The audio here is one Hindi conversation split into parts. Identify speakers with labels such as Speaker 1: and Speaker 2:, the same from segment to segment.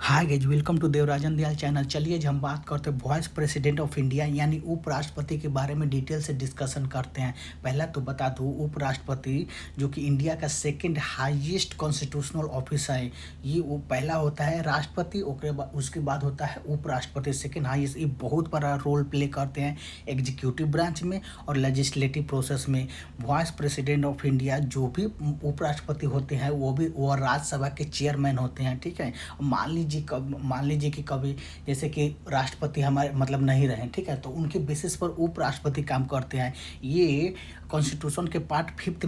Speaker 1: Hi guys, welcome to Devrajan Dayal channel. चलिए हम बात करते हैं वाइस प्रेसिडेंट ऑफ इंडिया यानी उपराष्ट्रपति के बारे में डिटेल से डिस्कशन करते हैं। पहला तो बता दूं, उपराष्ट्रपति जो कि इंडिया का सेकंड हाईएस्ट कॉन्स्टिट्यूशनल ऑफिस है। ये वो पहला होता है राष्ट्रपति, उसके बाद होता है उपराष्ट्रपति सेकंड हाईएस्ट। ये बहुत बड़ा रोल प्ले करते हैं एग्जीक्यूटिव ब्रांच में और लेजिस्लेटिव प्रोसेस में। वाइस प्रेसिडेंट ऑफ इंडिया जो भी उपराष्ट्रपति होते हैं वो राज्यसभा के चेयरमैन होते हैं। ठीक है, मान लीजिए कि कभी जैसे कि राष्ट्रपति हमारे मतलब नहीं रहे, ठीक है, तो उनके बेसिस पर उपराष्ट्रपति काम करते हैं। ये कॉन्स्टिट्यूशन के पार्ट फिफ्थ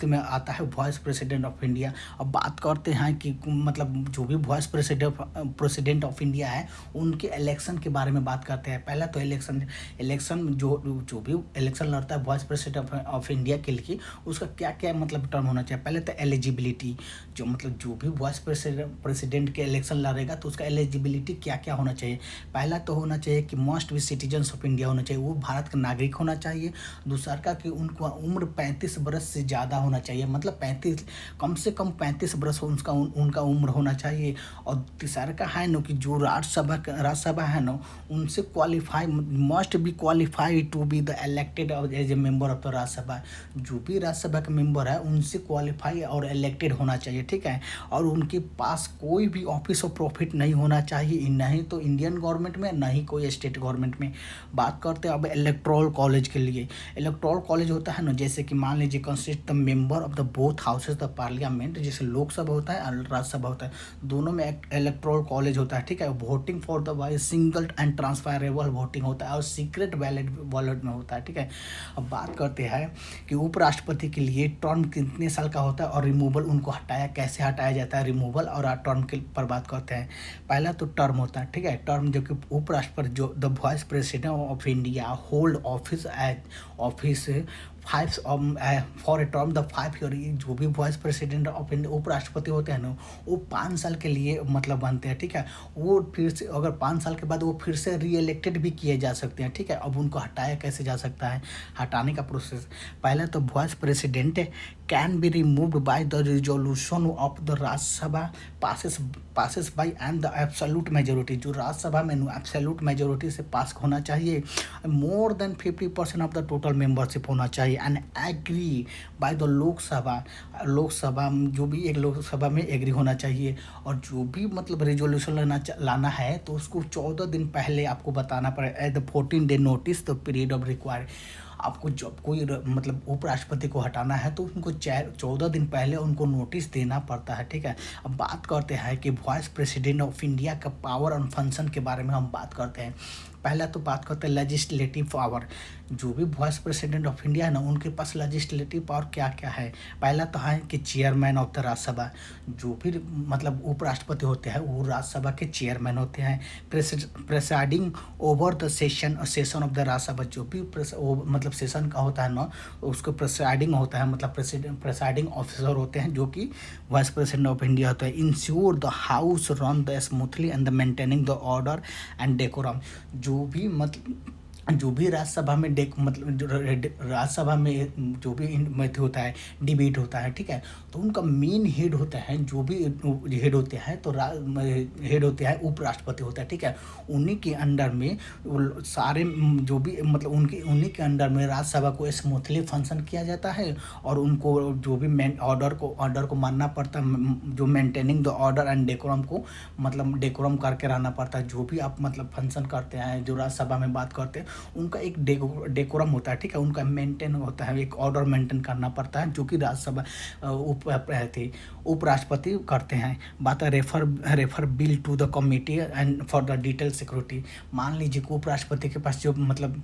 Speaker 1: में आता है वाइस प्रेसिडेंट ऑफ इंडिया। अब बात करते हैं कि मतलब जो भी वाइस प्रेसिडेंट ऑफ इंडिया है उनके इलेक्शन के बारे में बात करते हैं। पहला तो इलेक्शन जो भी इलेक्शन लड़ता है वाइस प्रेसिडेंट ऑफ इंडिया के लिए, उसका क्या क्या मतलब टर्म होना चाहिए। पहले तो एलिजिबिलिटी, जो भी वाइस प्रेसिडेंट के इलेक्शन लड़ेगा तो उसका एलिजिबिलिटी क्या क्या होना चाहिए। पहला तो होना चाहिए कि must be citizens of India होना चाहिए, वो भारत का नागरिक होना चाहिए। दूसरा का कि उनको उम्र 35 बरस से ज़्यादा होना चाहिए, मतलब 35 कम से कम 35 बरस उनका उम्र होना चाहिए। और तीसरा का है ना कि जो राज्यसभा है ना, उनसे qualify must be qualify to be the elected as a member of the Rajya Sabha. जो भी राज्यसभा के मेंबर है उनसे क्वालिफाई और इलेक्टेड होना चाहिए। ठीक है, और उनके पास कोई भी ऑफिस ऑफ प्रॉफिट नहीं होना चाहिए, नहीं तो इंडियन गवर्नमेंट में, ना ही कोई स्टेट गवर्नमेंट में। बात करते हैं अब इलेक्टोरल कॉलेज के लिए। इलेक्टोरल कॉलेज होता है ना, जैसे कि मान लीजिए consist the member of the both houses the parliament, जैसे लोकसभा होता है और राज्यसभा होता है, दोनों में इलेक्टोरल कॉलेज होता है। ठीक है, voting for the vice single and transferable voting होता है और सीक्रेट बैलेट में होता है। ठीक है, अब बात करते हैं कि उपराष्ट्रपति के लिए टर्म कितने साल का होता है और रिमूवल उनको कैसे हटाया जाता है, रिमूवल और टर्म के पर बात करते हैं। पहला तो टर्म होता है। ठीक है, टर्म जो कि उपराष्ट्रपति जो the vice president of India hold office for a term the 5 year. जो भी वाइस प्रेसिडेंट ऑफ इंडिया उपराष्ट्रपति होते हैं ना, वो 5 साल के लिए मतलब बनते हैं। ठीक है, वो फिर से अगर 5 साल के बाद वो फिर से री इलेक्टेड भी किए जा सकते हैं। ठीक है, अब उनको हटाया कैसे जा सकता है, हटाने का प्रोसेस। पहले तो vice president can be removed by the resolution of the Rajya Sabha passes by and the absolute majority. जो राज्यसभा में एब्सोल्यूट मेजोरिटी से पास होना चाहिए, more than 50% of the total membership होना चाहिए, and agree by the Lok Sabha जो भी एक लोकसभा में एग्री होना चाहिए। और जो भी मतलब रेजोल्यूशन लाना है तो उसको 14 दिन पहले आपको बताना पड़ेगा, at the 14 day notice the period of require. आपको जब कोई मतलब उपराष्ट्रपति को हटाना है तो उनको 14 दिन पहले उनको नोटिस देना पड़ता है। ठीक है, अब बात करते हैं कि वाइस प्रेसिडेंट ऑफ इंडिया का पावर एंड फंक्शन के बारे में हम बात करते हैं। पहला तो बात करते हैं लेजिस्लेटिव पावर। जो भी वाइस प्रेसिडेंट ऑफ इंडिया है ना, उनके पास लेजिस्लेटिव पावर क्या क्या है। पहला तो है कि चेयरमैन ऑफ द राज्यसभा। जो भी मतलब उपराष्ट्रपति होते हैं वो राज्यसभा के चेयरमैन होते हैं। Presiding over the session of the Rajya Sabha. जो भी मतलब सेशन का होता है ना, उसको प्रेसाइडिंग होता है, मतलब प्रेसाइडिंग ऑफिसर होते हैं जो कि वाइस प्रेसिडेंट ऑफ इंडिया होता है। Ensure the house run the smoothly and the maintaining the order and decorum. जो भी राज्यसभा में राज्यसभा में जो भी होता है, डिबेट होता है, ठीक है, तो उनका मेन हेड होता है, जो भी हेड होते हैं तो हेड होते हैं उपराष्ट्रपति होता है। ठीक है, उन्हीं के अंडर में सारे जो भी मतलब उन्हीं के अंडर में राज्यसभा को स्मूथली फंक्शन किया जाता है। और उनको जो भी ऑर्डर को मानना पड़ता है, जो maintaining the order and decorum को मतलब डेकोरम करके रहना पड़ता है। जो भी आप मतलब फंक्शन करते हैं, जो राज्यसभा में बात करते हैं, उनका एक डेकोरम होता है। ठीक है, उनका मेंटेन होता है, एक ऑर्डर मेंटेन करना पड़ता है, जो कि राज्यसभा उपराष्ट्रपति करते हैं। बात है refer bill to the committee and for the detail security. मान लीजिए कि उपराष्ट्रपति के पास जो मतलब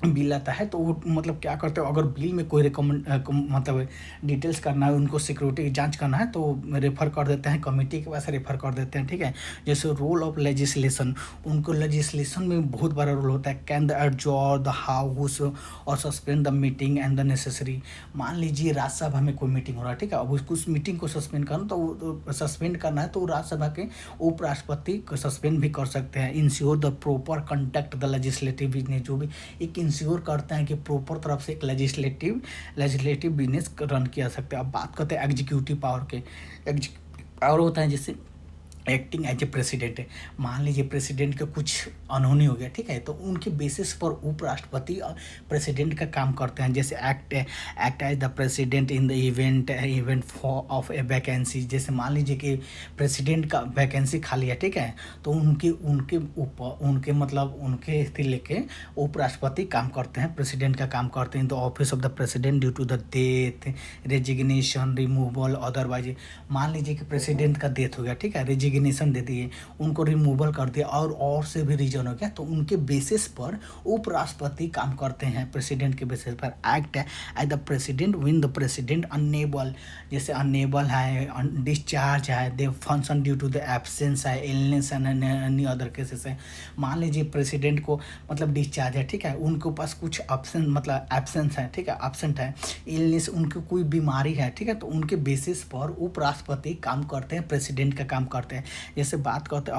Speaker 1: बिल आता है तो वो मतलब क्या करते हो, अगर बिल में कोई मतलब डिटेल्स करना है, उनको सिक्योरिटी की जांच करना है, तो रेफ़र कर देते हैं, कमेटी के पास रेफ़र कर देते हैं। ठीक है, जैसे रोल ऑफ लेजिस्लेशन, उनको लेजिस्लेशन में बहुत बड़ा रोल होता है। Can the adjourn the house और suspend the meeting and the necessary. मान लीजिए राज्यसभा में कोई मीटिंग हो रहा है, ठीक है, अब उस मीटिंग को सस्पेंड करना तो सस्पेंड करना है तो राज्यसभा के उपराष्ट्रपति को सस्पेंड भी कर सकते हैं। Ensure the proper conduct the legislative business. जो भी एक इंश्योर करते हैं कि प्रॉपर तरफ से एक लेजिस्लेटिव बिजनेस रन किया सकते हैं। अब बात करते हैं एग्जीक्यूटिव पावर के। पावर होता है जैसे एक्टिंग एज ए प्रेसिडेंट है। मान लीजिए प्रेसिडेंट का कुछ अनहोनी हो गया, ठीक है, तो उनके बेसिस पर उपराष्ट्रपति प्रेसिडेंट का काम करते हैं। जैसे act as the president in the event for of a vacancy. जैसे मान लीजिए कि प्रेसिडेंट का वैकेंसी खाली है, ठीक है, तो उनके उनके ऊपर उनके मतलब उनके से लेके उपराष्ट्रपति काम करते हैं, प्रेसिडेंट का काम करते हैं। The office of the president due to the death, resignation, removal, otherwise. मान लीजिए कि प्रेसिडेंट का डेथ हो गया, ठीक है, रेजिग्नेशन दे दिए, उनको रिमूवल कर दिया और से भी रीजन हो गया, तो उनके बेसिस पर उपराष्ट्रपति काम करते हैं, प्रेसिडेंट के बेसिस पर। Act as the president win the president unable, जैसे अनएबल है, डिस्चार्ज है, they function due to the absence है, illness and any other cases है। मान लीजिए प्रेसिडेंट को मतलब डिस्चार्ज है, ठीक है, उनके पास कुछ ऑप्शन मतलब एब्सेंस है, ठीक है, एब्सेंट है, इलनेस, उनकी कोई बीमारी है, ठीक है, तो उनके बेसिस पर उपराष्ट्रपति काम करते हैं, प्रेसिडेंट का काम करते हैं। जैसे अब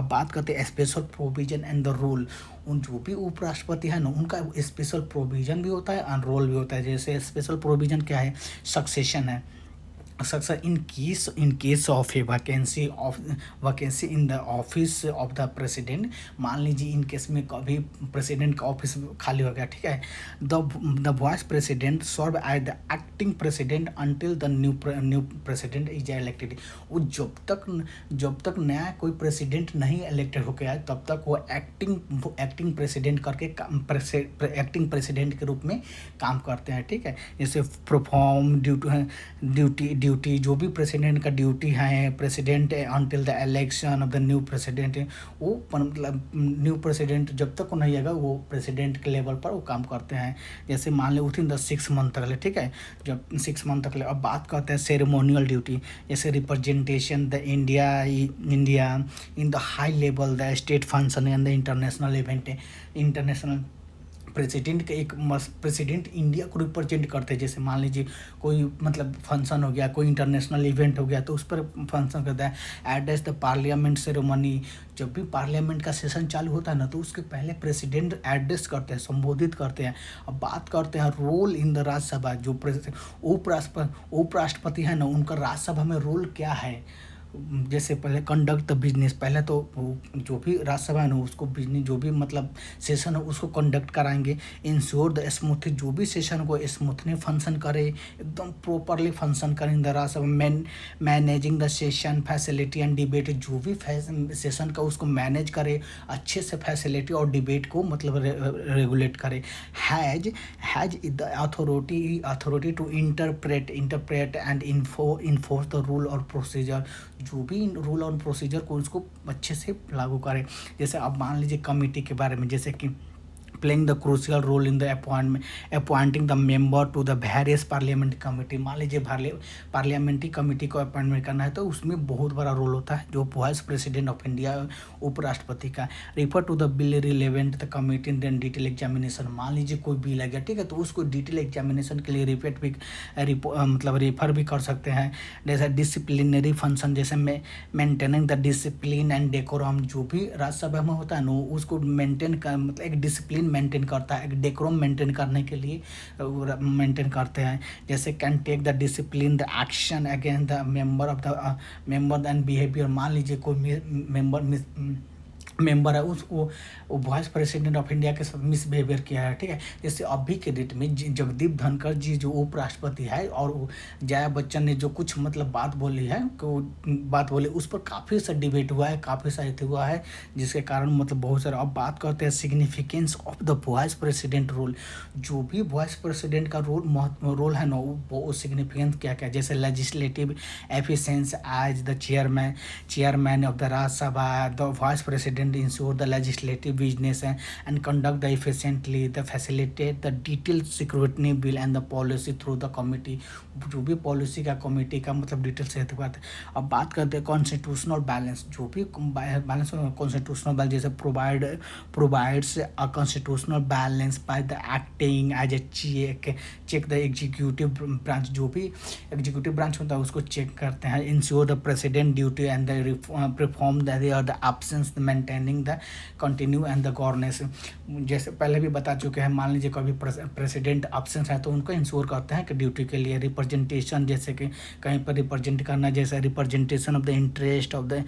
Speaker 1: बात करते हैं special provision and the rule. उन जो भी उपराष्ट्रपति है ना, उनका स्पेशल प्रोविजन भी होता है और रोल भी होता है। जैसे स्पेशल प्रोविजन क्या है, सक्सेशन है, success in case of a vacancy in the office of the president. मान लीजिए इन केस में कभी प्रेसिडेंट का ऑफिस खाली हो गया, ठीक है, the vice president serve as the acting president until the new president is elected. वो जब तक नया कोई प्रेसिडेंट नहीं इलेक्टेड हो गया तब तक वो एक्टिंग प्रेसिडेंट करके एक्टिंग प्रेसिडेंट के रूप में काम करते हैं, ठीक है। जैसे परफॉर्म ड्यूटी जो भी प्रेसिडेंट का ड्यूटी है, president until the election of the new president, वो मतलब न्यू प्रेसिडेंट जब तक नहीं आएगा वो प्रेसिडेंट के लेवल पर वो काम करते हैं। जैसे मान लो विथिन द 6 मंथ तक ले, ठीक है, जब 6 मंथ तक ले। अब बात करते हैं सेरेमोनियल ड्यूटी, जैसे representation the India in the high level, the state function and the international event. International president India को रिप्रेजेंट करते हैं। जैसे मान लीजिए कोई मतलब फंक्शन हो गया, कोई इंटरनेशनल इवेंट हो गया, तो उस पर फंक्शन करता है। एड्रेस द पार्लियामेंट सेरेमनी, जब भी पार्लियामेंट का सेशन चालू होता है ना, तो उसके पहले प्रेसिडेंट एड्रेस करते हैं, संबोधित करते हैं। अब बात करते हैं रोल इन द राज्यसभा। जो उपराष्ट्रपति है ना, उनका राज्यसभा में रोल क्या है। जैसे पहले कंडक्ट द बिजनेस, पहले तो जो भी राज्यसभा है ना, उसको बिजनेस जो भी मतलब सेशन है उसको कंडक्ट कराएंगे। इंश्योर द स्मूथ, जो भी सेशन को स्मूथली फंक्शन करे, एकदम प्रॉपरली फंक्शन करें the Rajya Sabha. Managing the session facility and debate, जो भी सेशन का उसको मैनेज करे अच्छे से, फैसिलिटी और डिबेट को मतलब रेगुलेट करे। Has the authority to interpret and enforce the rule और प्रोसीजर, जो भी रूल और प्रोसीजर को उसको अच्छे से लागू करें। जैसे अब मान लीजिए कमेटी के बारे में, जैसे कि playing the crucial role in the appointing the member to the various parliamentary committee. मान लीजिए पार्लियामेंट्री कमेटी को अपॉइंटमेंट करना है, तो उसमें बहुत बड़ा रोल होता है जो वाइस प्रेसिडेंट ऑफ इंडिया उपराष्ट्रपति का। Refer to the bill relevant the committee then detail examination. मान लीजिए कोई बिल आ गया, ठीक है, तो उसको डिटेल एग्जामिनेशन के लिए रेफर भी कर सकते हैं। जैसे डिसिप्लिनरी फंक्शन, जैसे maintaining the discipline and decorum, जो भी राज्यसभा में होता है ना, उसको मेंटेन कर मतलब एक डिसिप्लिन मेंटेन करता है, एक डेकोरम मेंटेन करने के लिए मेंटेन करते हैं। जैसे can take the discipline the action against the member and behaviour. मान लीजिए कोई मेंबर है, उसको वाइस प्रेसिडेंट ऑफ इंडिया के साथ मिसबिहेवियर किया है, ठीक है। जैसे अभी के डेट में जगदीप धनखड़ जी जो उपराष्ट्रपति है, और जया बच्चन ने जो कुछ मतलब बात बोली उस पर काफ़ी सा डिबेट हुआ है, काफ़ी सा हुआ है, जिसके कारण मतलब बहुत सारा। अब बात करते हैं significance of the vice president role. जो भी वाइस प्रेसिडेंट का रोल है ना, वो सिग्निफिकेंस क्या क्या, जैसे legislative efficiency as the chairman of the Rajya Sabha, the vice president ensure the legislative business and conduct the efficiently, the facilitate the detailed scrutiny bill and the policy through the committee। जो भी पॉलिसी का कमेटी का मतलब डिटेल से बात है। अब बात करते हैं कॉन्स्टिट्यूशनल बैलेंस। जो भी बैलेंस कॉन्स्टिट्यूशनल बैलेंस, जैसे provides a constitutional balance by the acting as a check the executive branch. जो भी एग्जीक्यूटिव ब्रांच होता है उसको चेक करते हैं। Ensure the president duty and the perform the absence maintain maintaining the continue and the governance. जैसे पहले भी बता चुके हैं, मान लीजिए कभी प्रेसिडेंट एब्सेंस है तो उनको इंश्योर करते हैं कि ड्यूटी के लिए रिप्रेजेंटेशन, जैसे कि कहीं पर रिप्रेजेंट करना, जैसे representation of the interest of the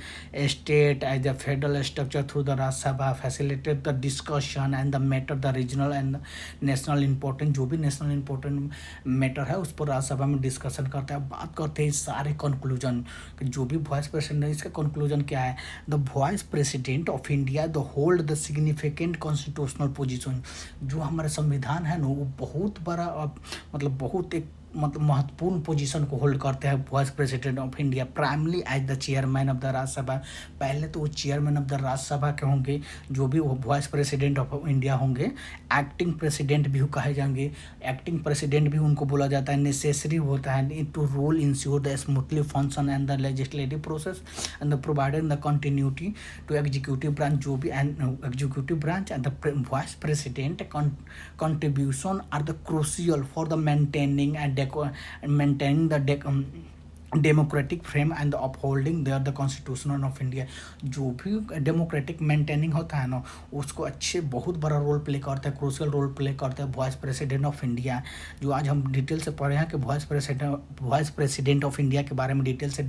Speaker 1: state as the federal structure through the Rajya Sabha, facilitate the discussion and the matter the regional and national important, जो भी नेशनल इंपॉर्टेंट मैटर है उस पर राज्यसभा में डिस्कशन करते हैं। बात करते हैं सारे कंक्लूजन, जो भी वाइस प्रेसिडेंट है इसका कंक्लूजन क्या है। The vice president of India the hold the significant constitutional position. जो हमारा संविधान है ना वो बहुत बड़ा मतलब बहुत एक मतलब महत्वपूर्ण पोजीशन को होल्ड करते हैं vice president of India, primarily as the chairman of the Rajya Sabha. पहले तो वो चेयरमैन ऑफ द राज्यसभा के होंगे, जो भी वो वाइस प्रेसिडेंट ऑफ इंडिया होंगे। एक्टिंग प्रेसिडेंट भी कहे जाएंगे, एक्टिंग प्रेसिडेंट भी उनको बोला जाता है। नेसेसरी होता है to role ensure the smoothly function and the legislative process and the provided the continuity to executive branch, जो भी executive branch and the vice president contribution are the crucial for the maintaining the democratic frame and upholding their the constitution of India. जो भी डेमोक्रेटिक मेंटेनिंग होता है ना उसको अच्छे बहुत बड़ा रोल प्ले करता है, क्रूशियल रोल प्ले करता है वाइस प्रेसिडेंट ऑफ इंडिया। जो आज हम डिटेल से पढ़े हैं कि वाइस प्रेसिडेंट ऑफ इंडिया के बारे में डिटेल से